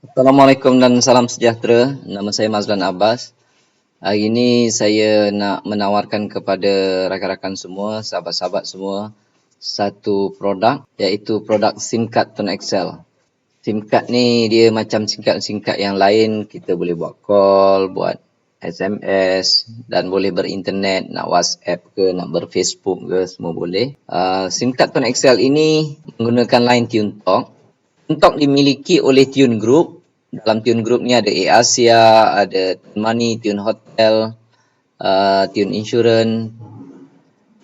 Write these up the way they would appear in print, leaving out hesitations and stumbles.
Assalamualaikum dan salam sejahtera. Nama saya Mazlan Abbas. Hari ini saya nak menawarkan kepada rakan-rakan semua, sahabat-sahabat semua, satu produk iaitu produk SIM card Tone Excel. SIM card ni dia macam SIM card yang lain, kita boleh buat call, buat SMS dan boleh berinternet, nak WhatsApp ke, nak berFacebook ke, semua boleh. SIM card Tone Excel ini menggunakan line Tune Talk. Untuk dimiliki oleh Tune Group. Dalam Tune Group ni ada Asia, ada Tune Money, Tune Hotel, Tune Insurance,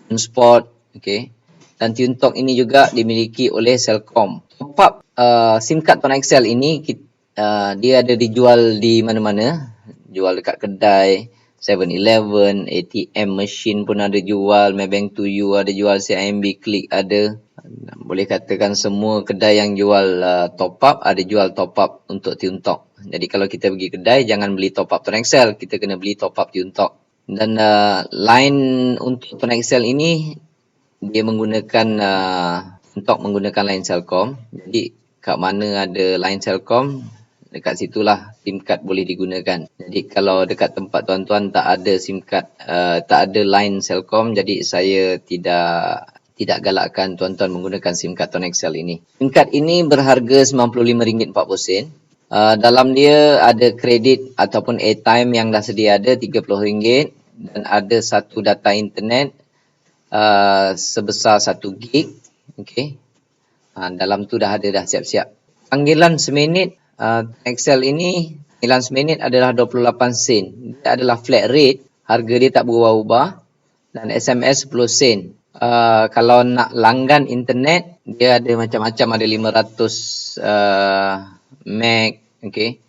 Tune Sport, okay. Dan Tune Talk ini juga dimiliki oleh Celcom. Top up SIM card Tone Excel ini dia ada dijual di mana-mana, jual dekat kedai, 7-Eleven, ATM machine pun ada jual, Maybank to You ada jual, CIMB Click ada. Boleh katakan semua kedai yang jual top up ada jual top up untuk Tune Talk. Jadi kalau kita pergi kedai, jangan beli top up Tone Excel, kita kena beli top up Tune Talk. Dan line untuk Tone Excel ini dia menggunakan untuk menggunakan line Celcom. Jadi kat mana ada line Celcom, dekat situlah SIM card boleh digunakan. Jadi kalau dekat tempat tuan-tuan tak ada SIM card, tak ada line Celcom, jadi saya tidak galakkan tuan-tuan menggunakan SIM card Tone Excel ini. SIM card ini berharga RM95.40. Dalam dia ada kredit ataupun airtime yang dah sedia ada RM30 dan ada satu data internet sebesar 1 gig. Okay. Dalam tu dah ada dah siap-siap. Panggilan seminit Excel ini, panggilan seminit adalah 28 sen. Dia adalah flat rate, harga dia tak berubah-ubah, dan SMS 10 sen. Kalau nak langgan internet, dia ada macam-macam, ada 500 meg, okay.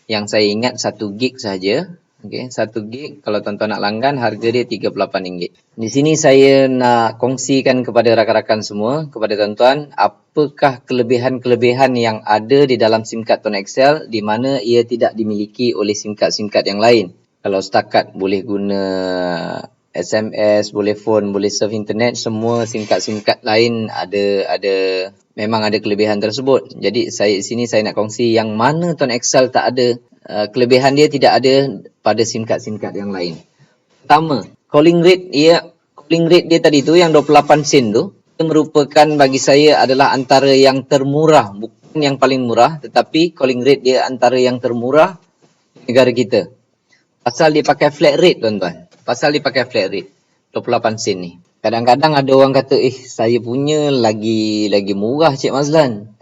Yang saya ingat 1 gig saja. Okay, 1 gig kalau tuan-tuan nak langgan, harga dia RM38. Di sini saya nak kongsikan kepada rakan-rakan semua, kepada tuan-tuan, apakah kelebihan-kelebihan yang ada di dalam SIM card Tone Excel di mana ia tidak dimiliki oleh SIM card yang lain. Kalau setakat boleh guna SMS, boleh phone, boleh surf internet, semua SIM card lain memang ada kelebihan tersebut. Jadi di sini saya nak kongsi yang mana Tone Excel tak ada, kelebihan dia tidak ada pada SIM card yang lain. Pertama, calling rate dia tadi tu yang 28 sen tu, itu merupakan bagi saya adalah antara yang termurah, bukan yang paling murah, tetapi calling rate dia antara yang termurah di negara kita. Pasal dia pakai flat rate, tuan-tuan. Pasal dia pakai flat rate 28 sen ni. Kadang-kadang ada orang kata, saya punya lagi murah Cik Mazlan.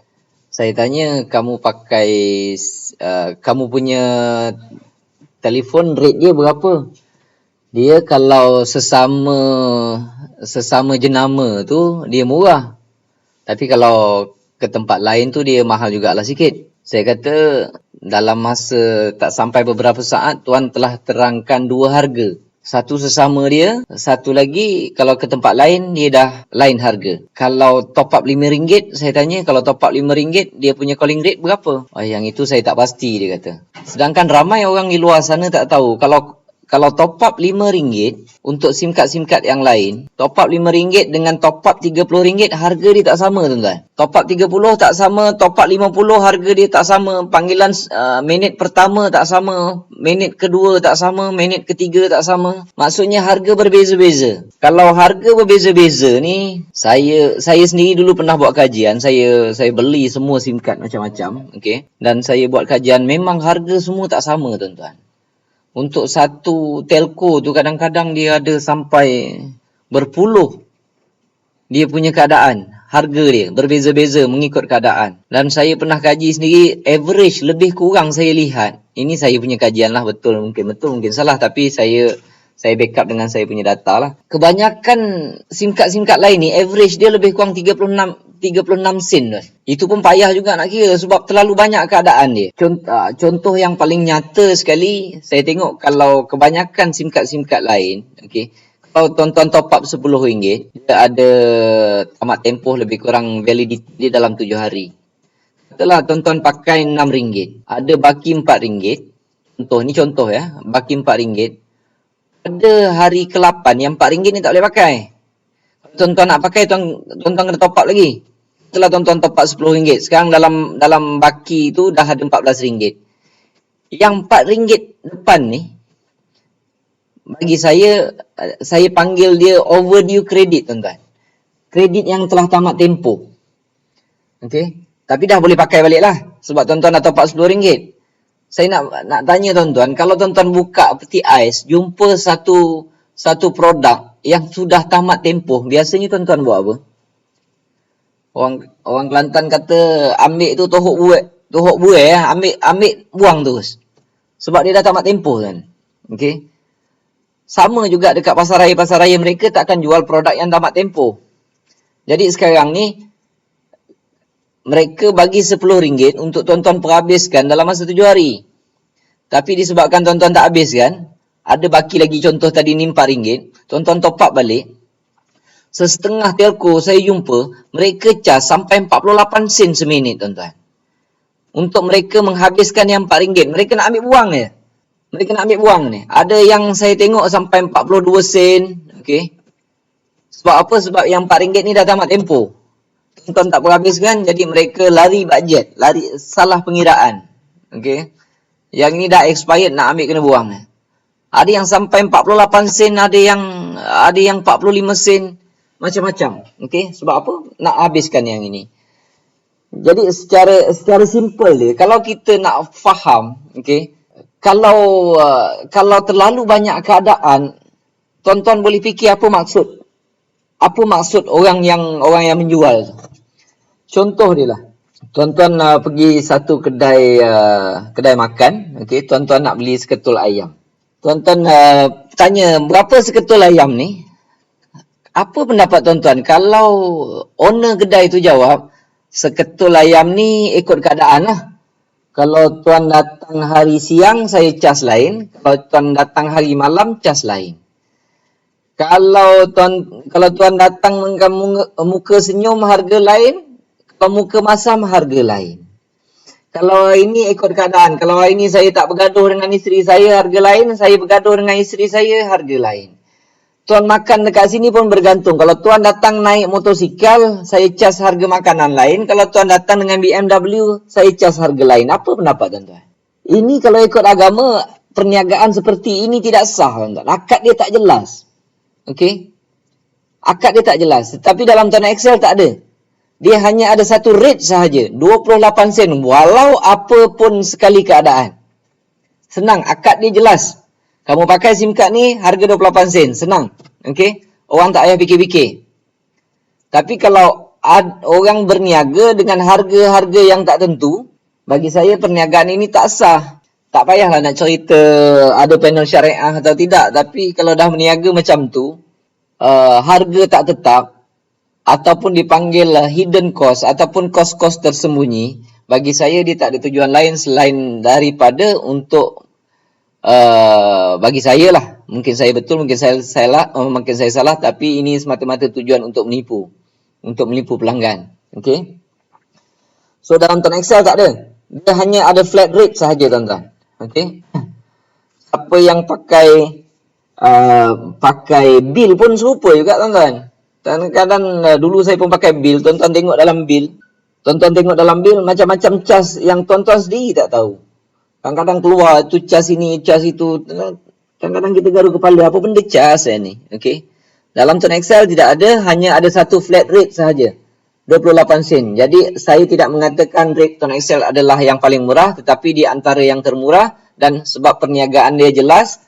Saya tanya, kamu punya telefon rate dia berapa? Dia kalau sesama jenama tu dia murah. Tapi kalau ke tempat lain tu dia mahal jugalah sikit. Saya kata dalam masa tak sampai beberapa saat tuan telah terangkan dua harga. Satu sesama dia, satu lagi kalau ke tempat lain dia dah lain harga. Kalau top up RM5, saya tanya kalau top up RM5 dia punya calling rate berapa? Yang itu saya tak pasti, dia kata. Sedangkan ramai orang di luar sana tak tahu. Kalau top up RM5 untuk SIM card yang lain, top up RM5 dengan top up RM30, harga dia tak sama, tuan-tuan. Top up 30 tak sama, top up 50 harga dia tak sama, panggilan minit pertama tak sama, minit kedua tak sama, minit ketiga tak sama. Maksudnya harga berbeza-beza. Kalau harga berbeza-beza ni, saya sendiri dulu pernah buat kajian, saya beli semua SIM card macam-macam, okey. Dan saya buat kajian, memang harga semua tak sama, tuan-tuan. Untuk satu telco tu kadang-kadang dia ada sampai berpuluh. Dia punya keadaan, harga dia berbeza-beza mengikut keadaan. Dan saya pernah kaji sendiri, average lebih kurang saya lihat. Ini saya punya kajian lah, betul mungkin salah, tapi saya backup dengan saya punya data lah. Kebanyakan SIM card lain ni average dia lebih kurang 36 sen. Itu pun payah juga nak kira sebab terlalu banyak keadaan dia. Contoh yang paling nyata sekali, saya tengok kalau kebanyakan SIM card lain, okey. Kalau tuan-tuan top up RM10, dia ada tamat tempoh lebih kurang validity dia dalam 7 hari. Setelah tuan-tuan pakai RM6, ada baki RM4. Contoh ya, baki RM4. Pada hari ke-8 yang RM4 ni tak boleh pakai. Tuan-tuan nak pakai, tuan-tuan kena top up lagi. Setelah tuan-tuan top up RM10, sekarang dalam baki tu dah ada RM14. Yang RM4 depan ni, bagi saya panggil dia overdue credit, tuan-tuan. Kredit yang telah tamat tempoh. Okey. Tapi dah boleh pakai balik lah. Sebab tuan-tuan dah top up RM10. Saya nak tanya tuan-tuan, kalau tuan-tuan buka peti ais, jumpa satu produk yang sudah tamat tempoh, biasanya tuan-tuan buat apa? Orang Kelantan kata ambil tu tohok buai ambil buang terus. Sebab dia dah tamat tempoh kan. Okey. Sama juga dekat pasar raya mereka tak akan jual produk yang tamat tempoh. Jadi sekarang ni mereka bagi RM10 untuk tuan-tuan perhabiskan dalam masa 7 hari. Tapi disebabkan tuan-tuan tak habiskan, ada baki lagi, contoh tadi ni RM4, tuan-tuan top up balik. Setengah telco saya jumpa, mereka cas sampai 48 sen seminit, tuan-tuan. Untuk mereka menghabiskan yang RM4, mereka nak ambil buang je. Mereka nak ambil buang ni. Ada yang saya tengok sampai 42 sen. Okey. Sebab apa? Sebab yang RM4 ni dah tamat tempoh. Tuan-tuan tak perhabiskan, jadi mereka lari budget. Lari salah pengiraan. Okey. Yang ni dah expired, nak ambil kena buang. Ada yang sampai 48 sen, ada yang 45 sen. Macam-macam. Okey. Sebab apa? Nak habiskan yang ini. Jadi secara simple dia, kalau kita nak faham, okey, kalau terlalu banyak keadaan, tuan-tuan boleh fikir apa maksud orang yang menjual tu. Contoh dia lah. Tuan-tuan pergi satu kedai makan, okey, tuan-tuan nak beli seketul ayam. Tuan-tuan tanya berapa seketul ayam ni? Apa pendapat tuan-tuan kalau owner kedai tu jawab, seketul ayam ni ikut keadaan lah. Kalau tuan datang hari siang, saya cas lain. Kalau tuan datang hari malam, cas lain. Kalau tuan datang dengan muka senyum, harga lain. Kalau muka masam, harga lain. Kalau ini ikut keadaan. Kalau hari ini saya tak bergaduh dengan isteri saya, harga lain. Saya bergaduh dengan isteri saya, harga lain. Tuan makan dekat sini pun bergantung. Kalau tuan datang naik motosikal, saya cas harga makanan lain. Kalau tuan datang dengan BMW, saya cas harga lain. Apa pendapat tuan-tuan? Ini kalau ikut agama, perniagaan seperti ini tidak sah, tuan-tuan. Akad dia tak jelas. Okey? Akad dia tak jelas. Tapi dalam Tanah Excel tak ada. Dia hanya ada satu rate sahaja. 28 sen. Walau apa pun sekali keadaan. Senang. Akad dia jelas. Kamu pakai SIM card ni, harga 28 sen. Senang. Okey? Orang tak payah fikir-fikir. Tapi kalau orang berniaga dengan harga-harga yang tak tentu, bagi saya perniagaan ini tak sah. Tak payahlah nak cerita ada panel syariah atau tidak. Tapi kalau dah berniaga macam tu, harga tak tetap, ataupun dipanggil hidden cost, ataupun kos-kos tersembunyi, bagi saya dia tak ada tujuan lain selain daripada untuk bagi saya lah, mungkin saya betul, mungkin saya salah, tapi ini semata-mata tujuan untuk menipu pelanggan. Okey. So dalam Tanah Excel tak ada. Dia hanya ada flat rate sahaja, tuan-tuan. Okey. Siapa yang pakai bil pun serupa juga, tuan-tuan. Kadang-kadang dulu saya pun pakai bil, tuan-tuan tengok dalam bil. Tuan-tuan tengok dalam bil macam-macam cas yang tuan-tuan sendiri tak tahu. Kadang-kadang keluar tu cas ini, cas itu. Kadang-kadang kita garu kepala, apa benda cas ni? Okey. Dalam Tanah Excel tidak ada, hanya ada satu flat rate sahaja. 28 sen. Jadi saya tidak mengatakan rate Tanah Excel adalah yang paling murah, tetapi di antara yang termurah, dan sebab perniagaan dia jelas,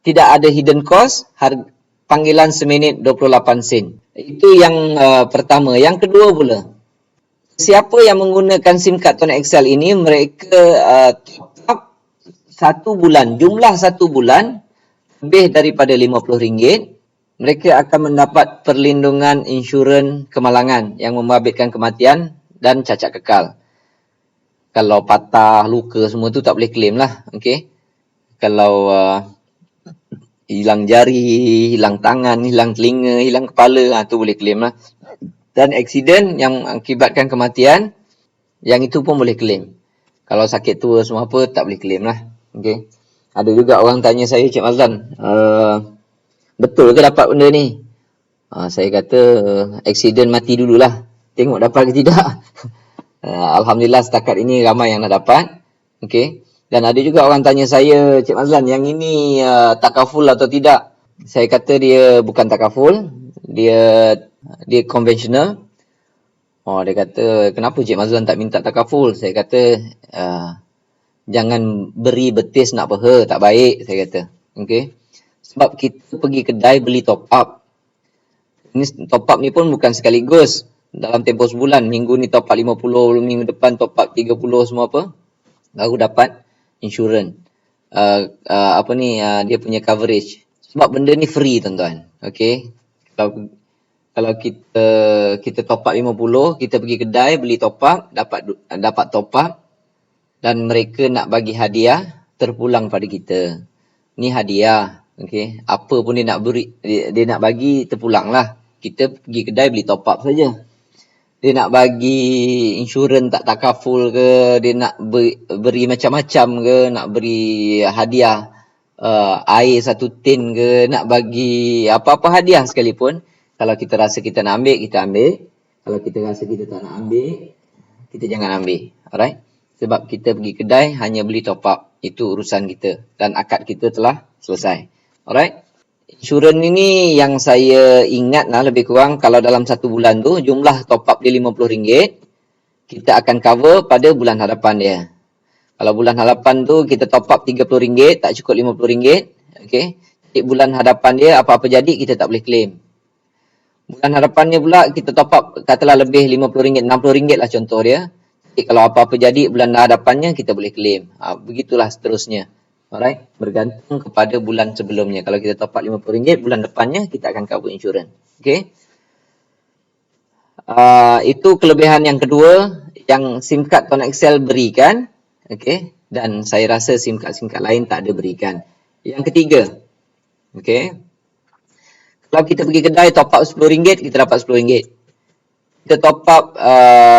tidak ada hidden cost, panggilan seminit 28 sen. Itu yang pertama. Yang kedua pula, siapa yang menggunakan SIM card Tanah Excel ini, mereka tetap 1 bulan, jumlah 1 bulan lebih daripada RM50, mereka akan mendapat perlindungan insurans kemalangan yang membabitkan kematian dan cacat kekal. Kalau patah, luka semua tu tak boleh claim lah. Okay? Kalau hilang jari, hilang tangan, hilang telinga, hilang kepala, tu boleh claim lah. Dan aksiden yang akibatkan kematian, yang itu pun boleh claim. Kalau sakit tua semua apa, tak boleh claim lah. Okay? Ada juga orang tanya saya, Cik Mazlan, betul ke dapat benda ni? Saya kata, aksiden mati dululah. tengok dapat ke tidak. Alhamdulillah setakat ini ramai yang dah dapat. Okey. Dan ada juga orang tanya saya, Cik Mazlan, yang ini takaful atau tidak? Saya kata dia bukan takaful, dia konvensional. Oh, dia kata, kenapa Cik Mazlan tak minta takaful? Saya kata, jangan beri betis nak peha, tak baik, saya kata. Okey. Sebab kita pergi kedai beli top up. Ini top up ni pun bukan sekaligus. Dalam tempoh sebulan, minggu ni top up 50, minggu depan top up 30 semua apa. Baru dapat insurans. Dia punya coverage. Sebab benda ni free, tuan-tuan. Okey. Kalau kita top up 50, kita pergi kedai beli top up, dapat top up dan mereka nak bagi hadiah terpulang pada kita. Ni hadiah. Okey. Apa pun dia nak beri, dia nak bagi terpulanglah. Kita pergi kedai beli top up saja. Dia nak bagi insurans tak takaful ke, dia nak beri macam-macam ke, nak beri hadiah air 1 tin ke, nak bagi apa-apa hadiah sekalipun. Kalau kita rasa kita nak ambil, kita ambil. Kalau kita rasa kita tak nak ambil, kita jangan ambil. Alright? Sebab kita pergi kedai hanya beli top up. Itu urusan kita. Dan akad kita telah selesai. Alright? Insurans ini yang saya ingat lebih kurang kalau dalam 1 bulan tu jumlah top up dia RM50, kita akan cover pada bulan hadapan dia. Kalau bulan hadapan tu kita top up RM30, tak cukup RM50, okey. Jadi bulan hadapan dia apa-apa jadi kita tak boleh claim. Bulan hadapannya pula kita top up katalah lebih RM50, RM60 lah contoh dia. Jadi kalau apa-apa jadi bulan hadapannya kita boleh claim. Begitulah seterusnya. Alright, bergantung kepada bulan sebelumnya. Kalau kita top up RM50, bulan depannya kita akan cover insurans. Okey. Itu kelebihan yang kedua yang SIM card Tuan Excel berikan. Okey. Dan saya rasa SIM card lain tak ada berikan. Yang ketiga. Okey. Kalau kita pergi kedai top up RM10, kita dapat RM10. Kita top up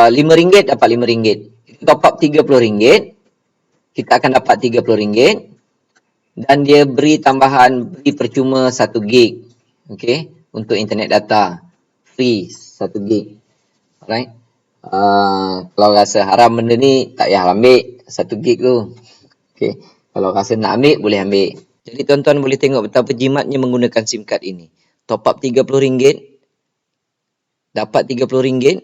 RM5, dapat RM5. Kita top up RM30, kita akan dapat RM30. Dan dia beri tambahan, beri percuma 1 gig. Okey, untuk internet data. Free 1 gig. Alright. Kalau rasa haram benda ni, tak payah ambil 1 gig tu. Okey, kalau rasa nak ambil, boleh ambil. Jadi tuan-tuan boleh tengok betapa jimatnya menggunakan SIM card ini. Top up RM30, dapat RM30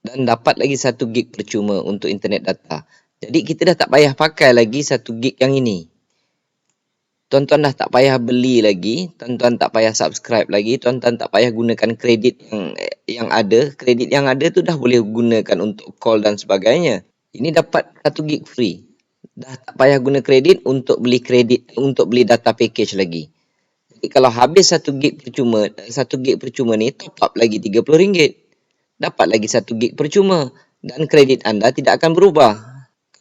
dan dapat lagi 1 gig percuma untuk internet data. Jadi kita dah tak payah pakai lagi 1 gig yang ini. Tuan-tuan dah tak payah beli lagi, tuan-tuan tak payah subscribe lagi, tuan-tuan tak payah gunakan kredit yang ada. Kredit yang ada tu dah boleh gunakan untuk call dan sebagainya. Ini dapat 1 gig free. Dah tak payah guna kredit untuk beli data package lagi. Jadi kalau habis 1 gig percuma ni, top up lagi RM30. Dapat lagi 1 gig percuma dan kredit anda tidak akan berubah.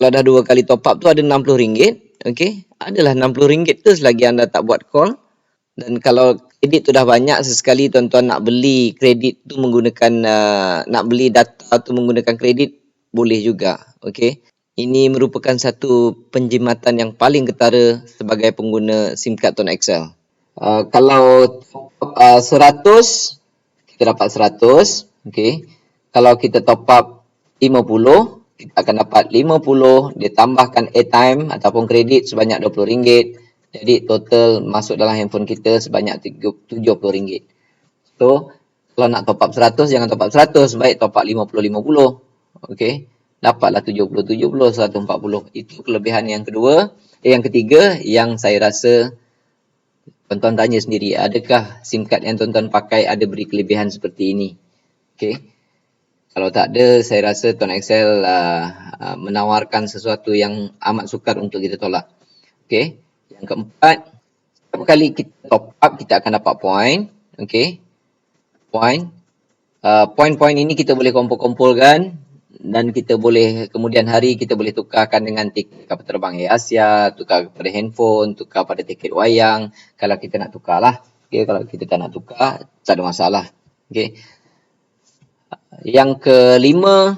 Kalau dah 2 kali top up tu ada RM60, okey, adalah RM60 tu selagi anda tak buat call. Dan kalau kredit tu dah banyak, sesekali tuan-tuan nak beli kredit tu menggunakan nak beli data tu menggunakan kredit, boleh juga. Okey. Ini merupakan satu penjimatan yang paling ketara sebagai pengguna SIM card Tuan Excel. Kalau 100, kita dapat 100. Okey. Kalau kita top up 50, kita akan dapat 50, dia tambahkan airtime ataupun kredit sebanyak RM20. Jadi total masuk dalam handphone kita sebanyak RM70. So, kalau nak top up 100, jangan top up 100, baik top up 50-50. Okey. Dapatlah 70-70, 140. Itu kelebihan yang kedua. Yang ketiga, yang saya rasa tuan-tuan tanya sendiri, adakah SIM card yang tuan-tuan pakai ada beri kelebihan seperti ini? Okey. Kalau tak ada, saya rasa Tuan Excel menawarkan sesuatu yang amat sukar untuk kita tolak. Okey. Yang keempat, setiap kali kita top up, kita akan dapat point. Okey. Point. Point-point ini kita boleh kumpul-kumpulkan dan kita boleh, kemudian hari kita boleh tukarkan dengan tiket kapal terbang Air Asia, tukar kepada handphone, tukar pada tiket wayang. Kalau kita nak tukar lah. Okey. Kalau kita tak nak tukar, tak ada masalah. Okey. Yang kelima,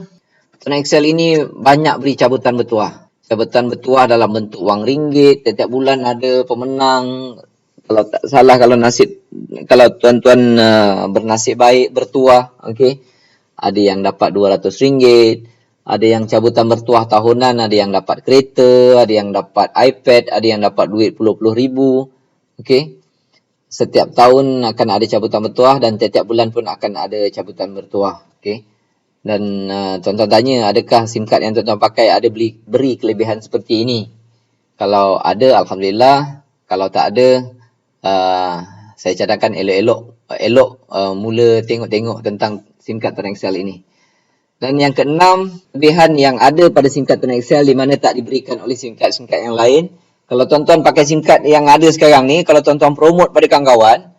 Tuan Excel ini banyak beri cabutan bertuah. Cabutan bertuah dalam bentuk wang ringgit. Setiap bulan ada pemenang. Kalau tak salah, kalau tuan-tuan bernasib baik bertuah, okey, ada yang dapat RM200, ada yang cabutan bertuah tahunan, ada yang dapat kereta, ada yang dapat iPad, ada yang dapat duit puluh-puluh ribu. Okey. Setiap tahun akan ada cabutan bertuah dan setiap bulan pun akan ada cabutan bertuah. Okey. Dan tuan-tuan tanya, adakah SIM card yang tuan-tuan pakai ada beri kelebihan seperti ini? Kalau ada, Alhamdulillah. Kalau tak ada, saya cadangkan elok mula tengok-tengok tentang SIM card Tuan Excel ini. Dan yang keenam, kelebihan yang ada pada SIM card Tuan Excel di mana tak diberikan oleh SIM card yang lain. Kalau tuan-tuan pakai SIM card yang ada sekarang ni, kalau tuan-tuan promote pada kawan-kawan,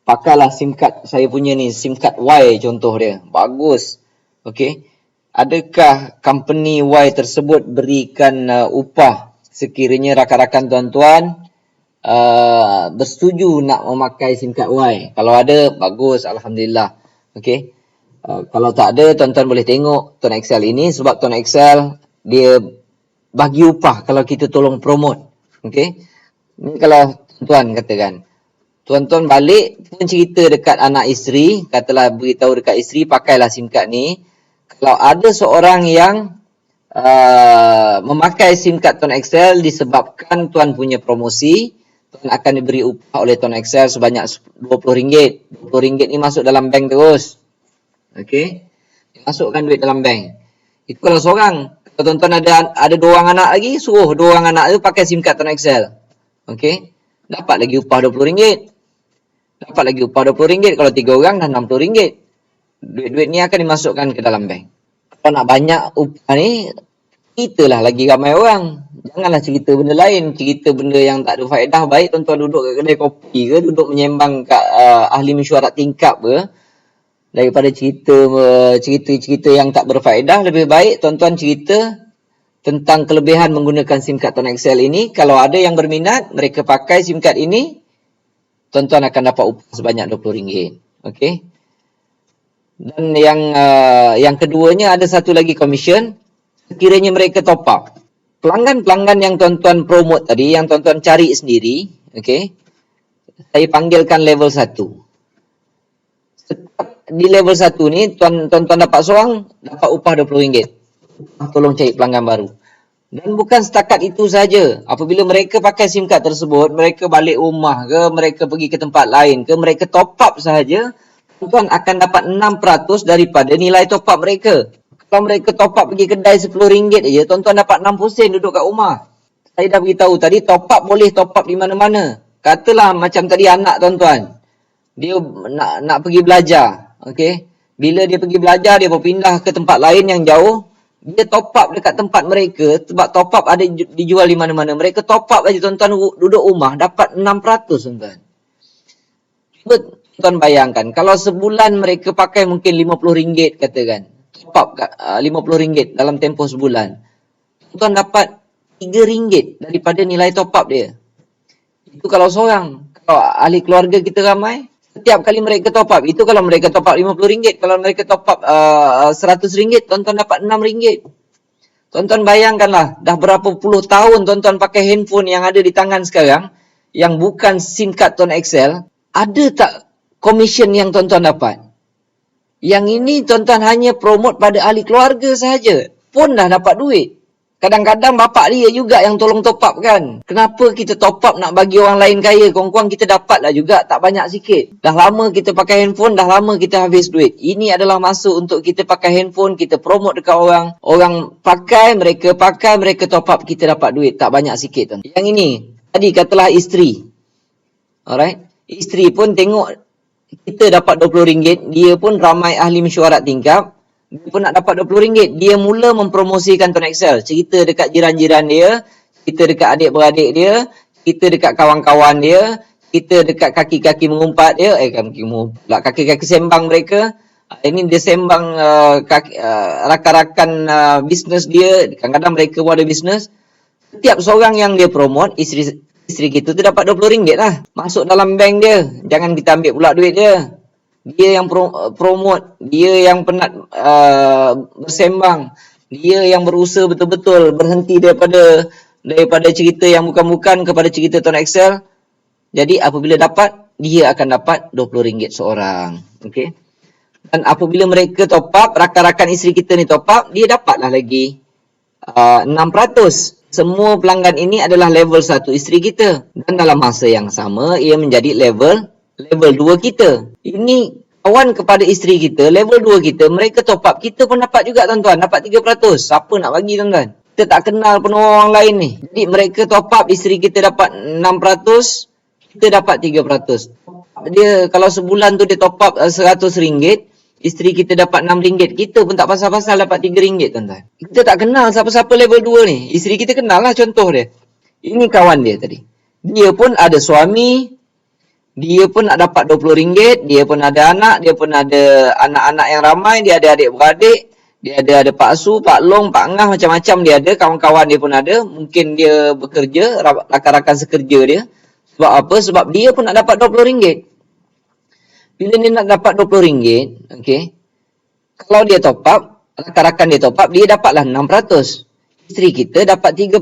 pakailah SIM card saya punya ni, SIM card Y contoh dia. Bagus. Okey. Adakah company Y tersebut berikan upah sekiranya rakan-rakan tuan-tuan bersetuju nak memakai SIM card Y? Kalau ada, bagus, Alhamdulillah. Okey. Kalau tak ada, tuan-tuan boleh tengok Tuan Excel ini sebab Tuan Excel dia bagi upah kalau kita tolong promote. Okey. Ini kalau tuan katakan, tuan-tuan balik pun cerita dekat anak isteri, katalah beritahu dekat isteri pakailah SIM card ni. Kalau ada seorang yang memakai SIM card Tuan Excel disebabkan tuan punya promosi, tuan akan diberi upah oleh Tuan Excel sebanyak RM20. RM20 ni masuk dalam bank terus. Okey. Masukkan duit dalam bank. Itu kalau seorang. Kalau tuan-tuan ada dua orang anak lagi, suruh dua orang anak tu pakai SIM card Tuan Excel. Okey. Dapat lagi upah RM20. Dapat lagi upah RM20. Kalau 3 orang dah RM60. Duit-duit ni akan dimasukkan ke dalam bank. Kalau nak banyak upah ni, ceritalah lagi ramai orang. Janganlah cerita benda lain. Cerita benda yang tak ada faedah. Baik tuan-tuan duduk kat kedai kopi ke, duduk menyembang kat ahli mesyuarat tingkap ke, daripada cerita-cerita yang tak berfaedah, lebih baik tuan-tuan cerita tentang kelebihan menggunakan SIM card Tuan Excel ini. Kalau ada yang berminat, mereka pakai SIM card ini, tuan-tuan akan dapat upah sebanyak RM20. Okey. Dan yang keduanya ada satu lagi komisen sekiranya mereka top up. Pelanggan-pelanggan yang tuan-tuan promote tadi, yang tuan-tuan cari sendiri, okey. Saya panggilkan level 1. Di level 1 ni tuan-tuan dapat seorang dapat upah RM20. Tolong cari pelanggan baru. Dan bukan setakat itu saja. Apabila mereka pakai SIM card tersebut, mereka balik rumah ke, mereka pergi ke tempat lain ke, mereka top up sahaja, tuan akan dapat 6% daripada nilai top up mereka. Kalau mereka top up pergi kedai RM10 je, tuan-tuan dapat 60 sen duduk kat rumah. Saya dah beritahu tadi, top up boleh top up di mana-mana. Katalah macam tadi anak tuan-tuan, dia nak pergi belajar. Okey. Bila dia pergi belajar, dia berpindah ke tempat lain yang jauh, dia top up dekat tempat mereka, sebab top up ada dijual di mana-mana. Mereka top up aja tuan-tuan duduk rumah, dapat 6% tuan-tuan. Cuba tuan bayangkan, kalau sebulan mereka pakai mungkin RM50 katakan. Top up RM50 dalam tempoh sebulan. Tuan dapat RM3 daripada nilai top up dia. Itu kalau seorang. Kalau ahli keluarga kita ramai, setiap kali mereka top up, itu kalau mereka top up RM50. Kalau mereka top up RM100, tuan-tuan dapat RM6. Tuan-tuan bayangkanlah, dah berapa puluh tahun tuan-tuan pakai handphone yang ada di tangan sekarang, yang bukan SIM card Tuan Excel, ada tak komisen yang tuan-tuan dapat? Yang ini tuan-tuan hanya promote pada ahli keluarga sahaja, pun dah dapat duit. Kadang-kadang bapak dia juga yang tolong top up kan. Kenapa kita top up nak bagi orang lain kaya? Kurang-kurang kita dapatlah juga, tak banyak sikit. Dah lama kita pakai handphone, dah lama kita habis duit. Ini adalah masa untuk kita pakai handphone, kita promote dekat orang. Orang pakai, mereka top up, kita dapat duit. Tak banyak sikit tuan. Yang ini, tadi katalah isteri. Alright. Isteri pun tengok kita dapat RM20, dia pun ramai ahli mesyuarat tingkap. Dia pun nak dapat RM20. Dia mula mempromosikan Tuan Excel. Cerita dekat jiran-jiran dia, cerita dekat adik-beradik dia, cerita dekat kawan-kawan dia, cerita dekat kaki-kaki mengumpat dia, kaki-kaki sembang mereka. Ini dia sembang rakan-rakan bisnes dia. Kadang-kadang mereka pun ada bisnes. Setiap seorang yang dia promote, isteri kita tu dapat RM20 lah. Masuk dalam bank dia. Jangan kita ambil pula duit dia. Dia yang promote, dia yang penat bersembang, dia yang berusaha betul-betul berhenti daripada cerita yang bukan-bukan kepada cerita Tuan Excel. Jadi apabila dapat, dia akan dapat RM20 seorang. Okey. Dan apabila mereka top up, rakan-rakan isteri kita ni top up, dia dapatlah lagi 6%. Semua pelanggan ini adalah level 1 isteri kita. Dan dalam masa yang sama, ia menjadi level 2 kita. Ini kawan kepada isteri kita, level 2 kita, mereka top up. Kita pun dapat juga tuan-tuan, dapat 3%. Siapa nak bagi tuan-tuan? Kita tak kenal pun orang lain ni. Jadi mereka top up, isteri kita dapat 6%, kita dapat 3%. Dia kalau sebulan tu dia top up RM100, isteri kita dapat RM6, kita pun tak pasal-pasal dapat RM3 tuan-tuan. Kita tak kenal siapa-siapa level 2 ni. Isteri kita kenal lah, contoh dia. Ini kawan dia tadi. Dia pun ada suami, dia pun nak dapat RM20, dia pun ada anak, dia pun ada anak-anak yang ramai, dia ada adik-beradik, dia ada Pak Asu, Pak Long, Pak Ngah, macam-macam dia ada, kawan-kawan dia pun ada. Mungkin dia bekerja, rakan-rakan sekerja dia. Sebab apa? Sebab dia pun nak dapat RM20. Bila dia nak dapat RM20, okey, kalau dia top up, rakan-rakan dia top up, dia dapatlah 6%. Isteri kita dapat 3%.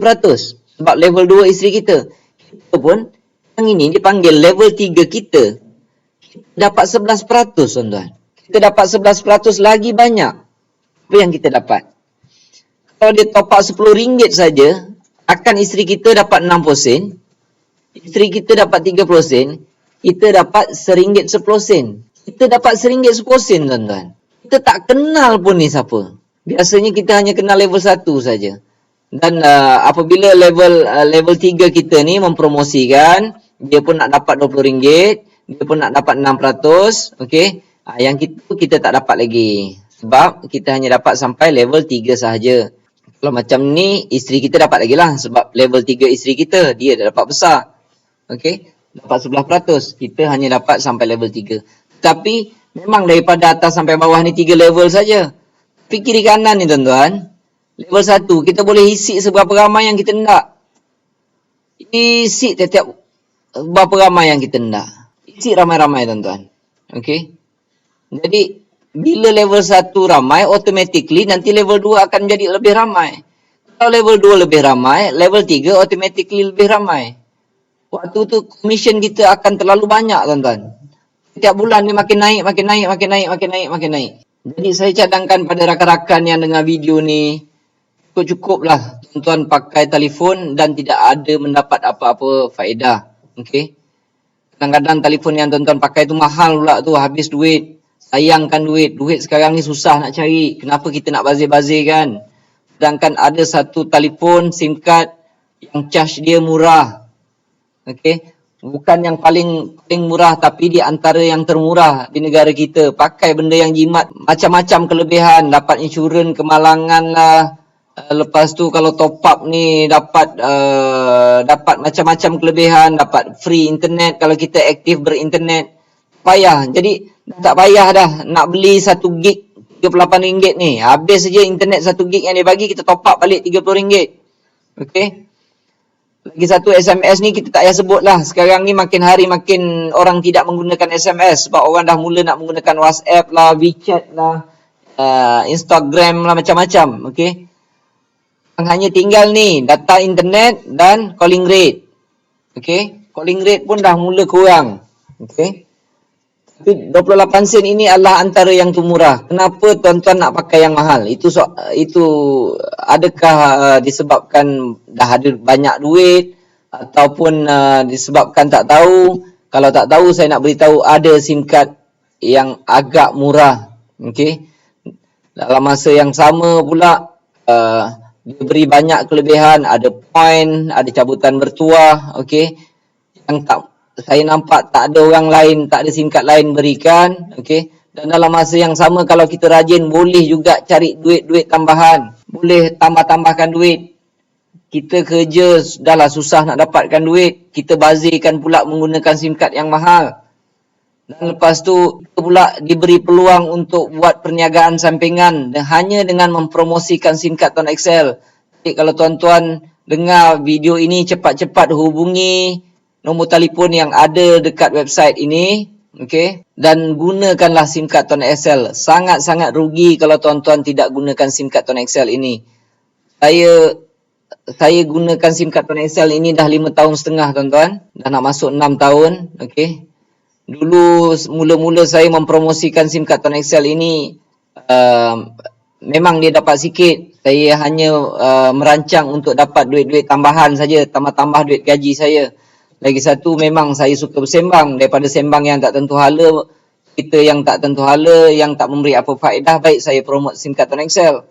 Sebab level 2 isteri kita. Kita pun, yang ini dipanggil level 3 kita. Dapat 11%, tuan-tuan. Kita dapat 11% lagi banyak. Apa yang kita dapat? Kalau dia top up RM10 saja, akan isteri kita dapat 60%. Isteri kita dapat 30%. Kita dapat RM1.10. Kita dapat RM1.10, tuan-tuan. Kita tak kenal pun ni siapa. Biasanya kita hanya kenal level 1 saja. Dan apabila level 3 kita ni mempromosikan, dia pun nak dapat RM20, dia pun nak dapat 6%, okey. Yang kita tak dapat lagi. Sebab kita hanya dapat sampai level 3 sahaja. Kalau macam ni, isteri kita dapat lagi lah. Sebab level 3 isteri kita, dia dah dapat besar. Okey. Dapat 11%. Kita hanya dapat sampai level 3. Tapi memang daripada atas sampai bawah ni 3 level saja. Tapi kiri kanan ni tuan-tuan, level 1 kita boleh isi seberapa ramai yang kita nak. Isi setiap berapa ramai yang kita nak. Isi ramai-ramai tuan-tuan. Okey. Jadi bila level 1 ramai, automatically nanti level 2 akan menjadi lebih ramai. Kalau level 2 lebih ramai, level 3 automatically lebih ramai. Waktu tu commission kita akan terlalu banyak tuan-tuan. Setiap bulan dia makin naik, makin naik, makin naik, makin naik, makin naik. Jadi saya cadangkan pada rakan-rakan yang dengar video ni, cukup-cukuplah tuan-tuan pakai telefon dan tidak ada mendapat apa-apa faedah. Okey. Kadang-kadang telefon yang tuan-tuan pakai tu mahal pula tu, habis duit. Sayangkan duit. Duit sekarang ni susah nak cari. Kenapa kita nak bazir-bazirkan? Sedangkan ada satu telefon SIM card yang charge dia murah. Okey, bukan yang paling murah tapi di antara yang termurah di negara kita. Pakai benda yang jimat, macam-macam kelebihan, dapat insurans kemalangan lah. Lepas tu kalau top up ni dapat macam-macam kelebihan, dapat free internet kalau kita aktif berinternet. Payah. Jadi tak payah dah nak beli 1 gig RM38 ni. Habis saja internet 1 gig yang dia bagi, kita top up balik RM30. Okey. Lagi satu SMS ni kita tak payah sebut lah. Sekarang ni makin hari makin orang tidak menggunakan SMS. Sebab orang dah mula nak menggunakan WhatsApp lah, WeChat lah, Instagram lah, macam-macam. Okay. Hanya tinggal ni data internet dan calling rate. Okay. Calling rate pun dah mula kurang. Okay. Tapi 28 sen ini adalah antara yang termurah. Kenapa tuan-tuan nak pakai yang mahal? Itu adakah disebabkan dah ada banyak duit ataupun disebabkan tak tahu? Kalau tak tahu, saya nak beritahu ada SIM card yang agak murah. Okey. Dalam masa yang sama pula diberi banyak kelebihan, ada point, ada cabutan bertuah, okey. Yang tak saya nampak tak ada orang lain, tak ada SIM card lain berikan, okey. Dan dalam masa yang sama kalau kita rajin boleh juga cari duit-duit tambahan, boleh tambah-tambahkan duit. Kita kerja sudahlah susah nak dapatkan duit, kita bazirkan pula menggunakan SIM card yang mahal. Dan lepas tu kita pula diberi peluang untuk buat perniagaan sampingan dan hanya dengan mempromosikan SIM card Tuan Excel. Jadi kalau tuan-tuan dengar video ini, cepat-cepat hubungi nombor telefon yang ada dekat website ini, okey, dan gunakanlah SIM card Tuan Excel. Sangat-sangat rugi kalau tuan-tuan tidak gunakan SIM card Tuan Excel ini. Saya gunakan SIM card Tuan Excel ini dah 5 tahun setengah tuan-tuan, dah nak masuk 6 tahun, okey. Dulu mula-mula saya mempromosikan SIM card Tuan Excel ini, memang dia dapat sikit. Saya hanya merancang untuk dapat duit-duit tambahan saja, tambah-tambah duit gaji saya. Lagi satu, memang saya suka bersembang. Daripada sembang yang tak tentu hala, kita yang tak tentu hala, yang tak memberi apa faedah, baik saya promote SIM card Tuan Excel.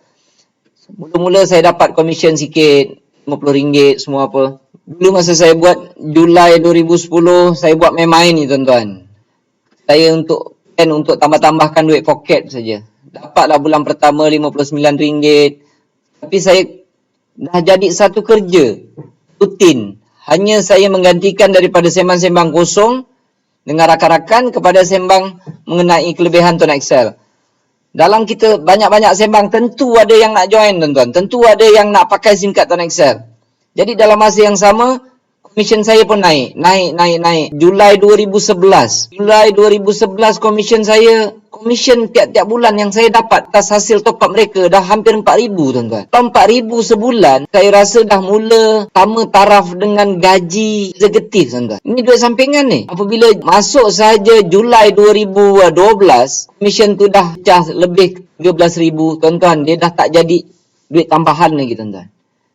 Mula-mula saya dapat komisen sikit, RM50 semua apa. Dulu masa saya buat Julai 2010, saya buat main-main ni tuan-tuan. Saya untuk tambah-tambahkan duit poket saja. Dapatlah bulan pertama RM59. Tapi saya dah jadi satu kerja rutin. Hanya saya menggantikan daripada sembang-sembang kosong dengan rakan-rakan kepada sembang mengenai kelebihan Tuan Excel. Dalam kita banyak-banyak sembang, tentu ada yang nak join tuan-tuan. Tentu ada yang nak pakai SIM card Tuan Excel. Jadi dalam masa yang sama, komisen saya pun naik. Julai 2011 komisen tiap-tiap bulan yang saya dapat atas hasil top up mereka dah hampir 4,000 tuan-tuan. Kalau 4,000 sebulan, saya rasa dah mula tama taraf dengan gaji eksekutif tuan-tuan. Ini duit sampingan ni. Apabila masuk saja Julai 2012, komisen tu dah pecah lebih 13,000 tuan-tuan. Dia dah tak jadi duit tambahan lagi tuan-tuan.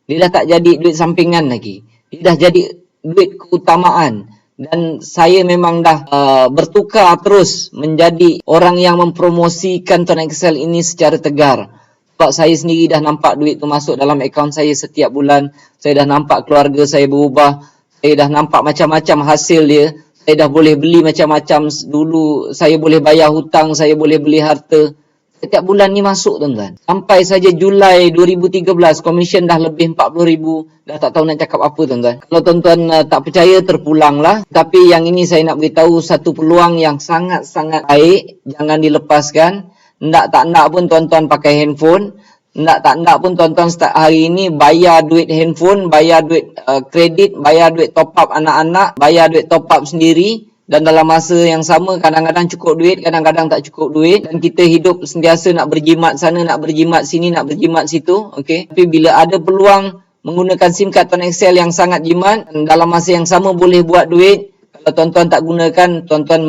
Dia dah tak jadi duit sampingan lagi. Dia dah jadi duit keutamaan. Dan saya memang dah bertukar terus menjadi orang yang mempromosikan Tuan Excel ini secara tegar. Sebab saya sendiri dah nampak duit tu masuk dalam akaun saya setiap bulan. Saya dah nampak keluarga saya berubah. Saya dah nampak macam-macam hasil dia. Saya dah boleh beli macam-macam. Dulu saya boleh bayar hutang, saya boleh beli harta. Setiap bulan ni masuk tuan-tuan. Sampai saja Julai 2013, komisen dah lebih 40,000. Dah tak tahu nak cakap apa tuan-tuan. Kalau tuan-tuan tak percaya, terpulanglah. Tapi yang ini saya nak beritahu satu peluang yang sangat-sangat baik. Jangan dilepaskan. Ndak tak nak pun tuan-tuan pakai handphone. Ndak tak nak pun tuan-tuan start hari ini bayar duit handphone, bayar duit kredit, bayar duit top up anak-anak, bayar duit top up sendiri. Dan dalam masa yang sama, kadang-kadang cukup duit, kadang-kadang tak cukup duit. Dan kita hidup sentiasa nak berjimat sana, nak berjimat sini, nak berjimat situ. Okay? Tapi bila ada peluang menggunakan SIM card Tuan Excel yang sangat jimat, dalam masa yang sama boleh buat duit. Kalau tuan-tuan tak gunakan, tuan-tuan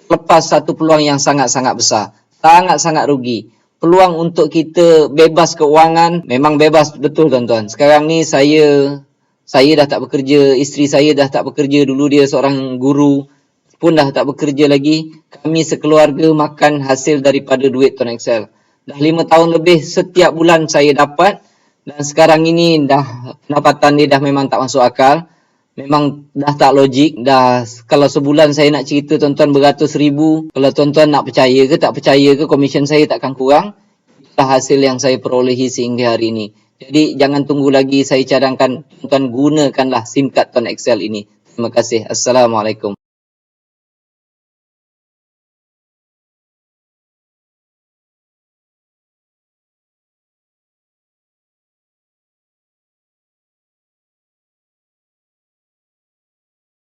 lepas satu peluang yang sangat-sangat besar. Sangat-sangat rugi. Peluang untuk kita bebas keuangan, memang bebas betul tuan-tuan. Sekarang ni saya dah tak bekerja, isteri saya dah tak bekerja. Dulu dia seorang guru, pun dah tak bekerja lagi. Kami sekeluarga makan hasil daripada duit Tuan Excel. Dah 5 tahun lebih setiap bulan saya dapat. Dan sekarang ini dah pendapatan dia dah memang tak masuk akal. Memang dah tak logik. Dah kalau sebulan saya nak cerita tuan-tuan beratus ribu. Kalau tuan-tuan nak percaya ke tak percaya ke, komisen saya takkan kurang. Itulah hasil yang saya perolehi sehingga hari ini. Jadi jangan tunggu lagi, saya cadangkan tuan-tuan gunakanlah SIM card Tuan Excel ini. Terima kasih. Assalamualaikum.